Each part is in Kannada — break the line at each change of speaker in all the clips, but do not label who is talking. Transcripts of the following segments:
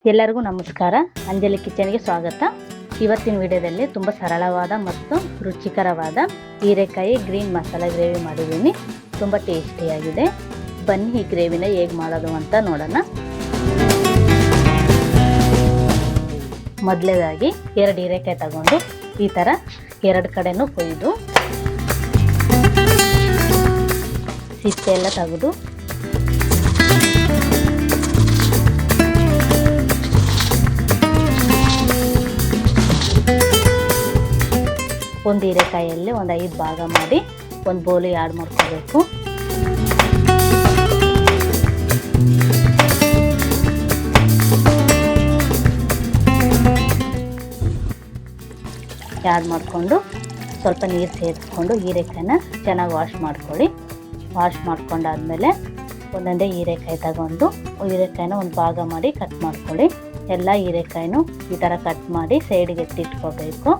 ಎಲ್ಲರಿಗೂ ನಮಸ್ಕಾರ. ಅಂಜಲಿ ಕಿಚನ್ಗೆ ಸ್ವಾಗತ. ಇವತ್ತಿನ ವಿಡಿಯೋದಲ್ಲಿ ತುಂಬ ಸರಳವಾದ ಮತ್ತು ರುಚಿಕರವಾದ ಹೀರೆಕಾಯಿ ಗ್ರೀನ್ ಮಸಾಲ ಗ್ರೇವಿ ಮಾಡಿದ್ದೀನಿ. ತುಂಬ ಟೇಸ್ಟಿಯಾಗಿದೆ. ಬನ್ನಿ ಈ ಗ್ರೇವಿನ ಹೇಗೆ ಮಾಡೋದು ಅಂತ ನೋಡೋಣ. ಮೊದಲೇದಾಗಿ 2 ಹೀರೆಕಾಯಿ ತಗೊಂಡು ಈ ಥರ 2 ಕಡೆನೂ ಕೊಯ್ದು ಸಿಪ್ಪೆ ಎಲ್ಲ ತೆಗೆದು ಒಂದು ಹೀರೆಕಾಯಲ್ಲಿ ಒಂದು 5 ಭಾಗ ಮಾಡಿ ಒಂದು ಬೌಲಿಗೆ ಆ್ಯಡ್ ಮಾಡ್ಕೋಬೇಕು. ಆ್ಯಡ್ ಮಾಡಿಕೊಂಡು ಸ್ವಲ್ಪ ನೀರು ಸೇರಿಸ್ಕೊಂಡು ಹೀರೆಕಾಯಿನ ಚೆನ್ನಾಗಿ ವಾಶ್ ಮಾಡ್ಕೊಳ್ಳಿ. ವಾಶ್ ಮಾಡ್ಕೊಂಡಾದ್ಮೇಲೆ ಒಂದೊಂದೇ ಹೀರೆಕಾಯಿ ತಗೊಂಡು ಹೀರೆಕಾಯಿನ ಒಂದು ಭಾಗ ಮಾಡಿ ಕಟ್ ಮಾಡ್ಕೊಳ್ಳಿ. ಎಲ್ಲ ಹೀರೆಕಾಯಿನೂ ಈ ಥರ ಕಟ್ ಮಾಡಿ ಸೈಡ್ಗೆ ಎತ್ತಿಟ್ಕೋಬೇಕು.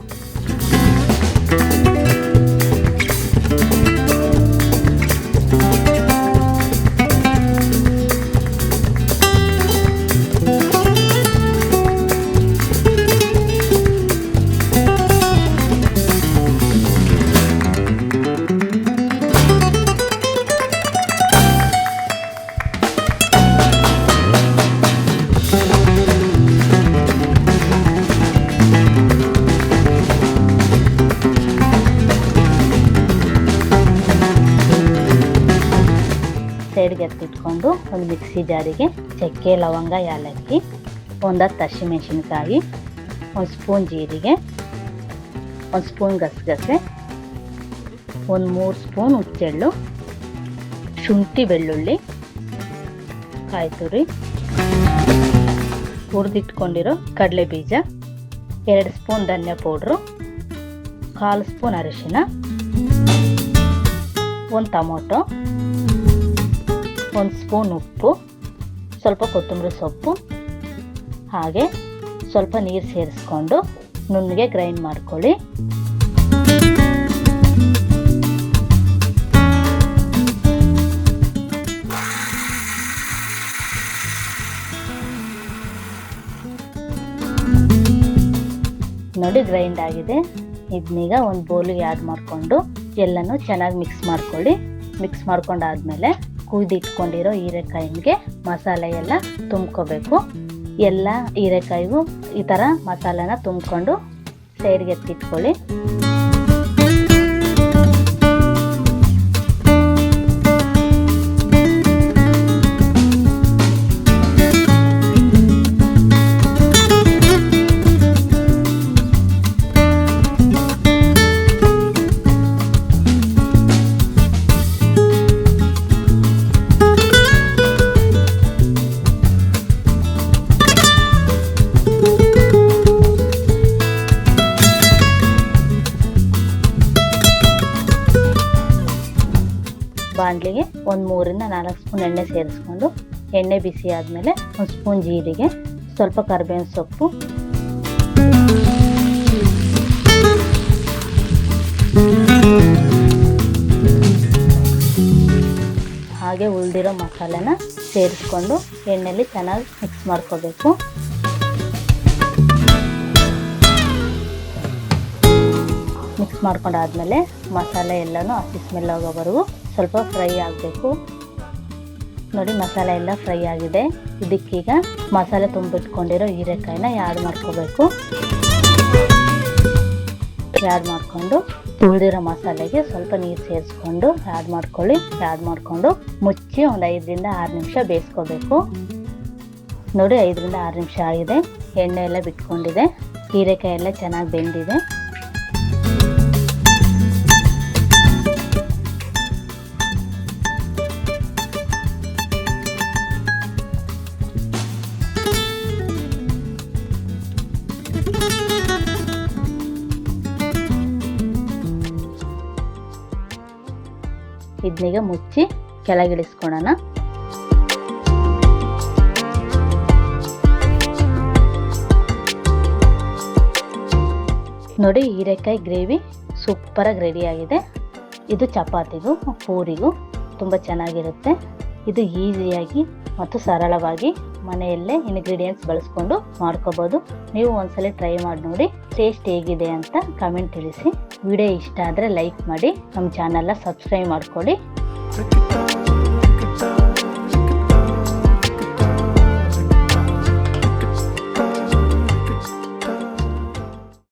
ಸೈಡ್ಗೆ ಎತ್ತಿಟ್ಕೊಂಡು ಒಂದು ಮಿಕ್ಸಿ ಜಾರಿಗೆ ಚಕ್ಕೆ, ಲವಂಗ, ಏಲಕ್ಕಿ, ಒಂದು 10 ಹಸಿಮೆಣಸಿನ್ಕಾಯಿ, 1 ಸ್ಪೂನ್ ಜೀರಿಗೆ, 1 ಸ್ಪೂನ್ ಗಸಗಸೆ, 3 ಸ್ಪೂನ್ ಹುಚ್ಚೆಳ್ಳು, ಶುಂಠಿ, ಬೆಳ್ಳುಳ್ಳಿ, ಕಾಯಿ ತುರಿ, ಹುರಿದಿಟ್ಕೊಂಡಿರೋ ಕಡಲೆ ಬೀಜ, 2 ಸ್ಪೂನ್ ಧನಿಯಾ ಪೌಡ್ರು, 1/4 ಸ್ಪೂನ್ ಅರಿಶಿನ, 1 ಟೊಮೊಟೊ, 1 ಸ್ಪೂನ್ ಉಪ್ಪು, ಸ್ವಲ್ಪ ಕೊತ್ತಂಬರಿ ಸೊಪ್ಪು, ಹಾಗೆ ಸ್ವಲ್ಪ ನೀರು ಸೇರಿಸ್ಕೊಂಡು ನುಣ್ಣಗೆ ಗ್ರೈಂಡ್ ಮಾಡ್ಕೊಳ್ಳಿ. ನೋಡಿ ಗ್ರೈಂಡ್ ಆಗಿದೆ. ಇದನ್ನೀಗ ಒಂದು ಬೌಲಿಗೆ ಆ್ಯಡ್ ಮಾಡಿಕೊಂಡು ಎಲ್ಲನೂ ಚೆನ್ನಾಗಿ ಮಿಕ್ಸ್ ಮಾಡ್ಕೊಳ್ಳಿ. ಮಿಕ್ಸ್ ಮಾಡ್ಕೊಂಡಾದ್ಮೇಲೆ ಕುಯ್ದಿಟ್ಕೊಂಡಿರೋ ಹೀರೆಕಾಯಿಗೆ ಮಸಾಲೆ ಎಲ್ಲ ತುಂಬ್ಕೋಬೇಕು. ಎಲ್ಲ ಹೀರೆಕಾಯಿಗೂ ಈ ಥರ ಮಸಾಲೆನ ತುಂಬಿಕೊಂಡು ಸೈಡ್ಗೆ ಎತ್ತಿಟ್ಕೊಳ್ಳಿ. ಬಾಣಲಿಗೆ 3 ರಿಂದ 4 ಸ್ಪೂನ್ ಎಣ್ಣೆ ಸೇರಿಸ್ಕೊಂಡು ಎಣ್ಣೆ ಬಿಸಿ ಆದಮೇಲೆ 1 ಸ್ಪೂನ್ ಜೀರಿಗೆ, ಸ್ವಲ್ಪ ಕರಿಬೇವಿನ ಸೊಪ್ಪು, ಹಾಗೆ ಉಳಿದಿರೋ ಮಸಾಲೆನ ಸೇರಿಸ್ಕೊಂಡು ಎಣ್ಣೆಯಲ್ಲಿ ಚೆನ್ನಾಗಿ ಮಿಕ್ಸ್ ಮಾಡ್ಕೋಬೇಕು. ಮಿಕ್ಸ್ ಮಾಡ್ಕೊಂಡಾದ್ಮೇಲೆ ಮಸಾಲೆ ಎಲ್ಲನೂ ಹಸಿ ಸ್ಮೆಲ್ ಹೋಗೋವರೆಗೂ ಸ್ವಲ್ಪ ಫ್ರೈ ಆಗಬೇಕು. ನೋಡಿ ಮಸಾಲೆ ಎಲ್ಲ ಫ್ರೈ ಆಗಿದೆ. ಇದಕ್ಕೀಗ ಮಸಾಲೆ ತುಂಬಿಟ್ಕೊಂಡಿರೋ ಹೀರೆಕಾಯಿನ ಆ್ಯಡ್ ಮಾಡ್ಕೋಬೇಕು. ಆ್ಯಡ್ ಮಾಡಿಕೊಂಡು ಉಳಿದಿರೋ ಮಸಾಲೆಗೆ ಸ್ವಲ್ಪ ನೀರು ಸೇರಿಸ್ಕೊಂಡು ಆ್ಯಡ್ ಮಾಡ್ಕೊಳ್ಳಿ. ಆ್ಯಡ್ ಮಾಡಿಕೊಂಡು ಮುಚ್ಚಿ ಒಂದು 5 ರಿಂದ 6 ನಿಮಿಷ ಬೇಯಿಸ್ಕೋಬೇಕು. ನೋಡಿ 5 ರಿಂದ 6 ನಿಮಿಷ ಆಗಿದೆ. ಎಣ್ಣೆ ಎಲ್ಲ ಬಿಟ್ಕೊಂಡಿದೆ. ಹೀರೆಕಾಯಿ ಎಲ್ಲ ಚೆನ್ನಾಗಿ ಬೆಂದಿದೆ. ಇದನ್ನೀಗ ಮುಚ್ಚಿ ಕೆಳಗಿಳಿಸ್ಕೊಳ್ಳೋಣ. ನೋಡಿ ಹೀರೆಕಾಯಿ ಗ್ರೇವಿ ಸೂಪರಾಗಿ ರೆಡಿ ಆಗಿದೆ. ಇದು ಚಪಾತಿಗೂ ಪೂರಿಗೂ ತುಂಬ ಚೆನ್ನಾಗಿರುತ್ತೆ. ಇದು ಈಸಿಯಾಗಿ ಮತ್ತು ಸರಳವಾಗಿ ಮನೆಯಲ್ಲೇ ಇಂಗ್ರೀಡಿಯೆಂಟ್ಸ್ ಬಳಸ್ಕೊಂಡು ಮಾಡ್ಕೋಬೋದು. ನೀವು ಒಂದ್ಸಲ ಟ್ರೈ ಮಾಡಿ ನೋಡಿ, ಟೇಸ್ಟ್ ಹೇಗಿದೆ ಅಂತ ಕಮೆಂಟ್ ತಿಳಿಸಿ. ವಿಡಿಯೋ ಇಷ್ಟ ಆದರೆ ಲೈಕ್ ಮಾಡಿ, ನಮ್ಮ ಚಾನಲ್ನ ಸಬ್ಸ್ಕ್ರೈಬ್ ಮಾಡ್ಕೊಳ್ಳಿ.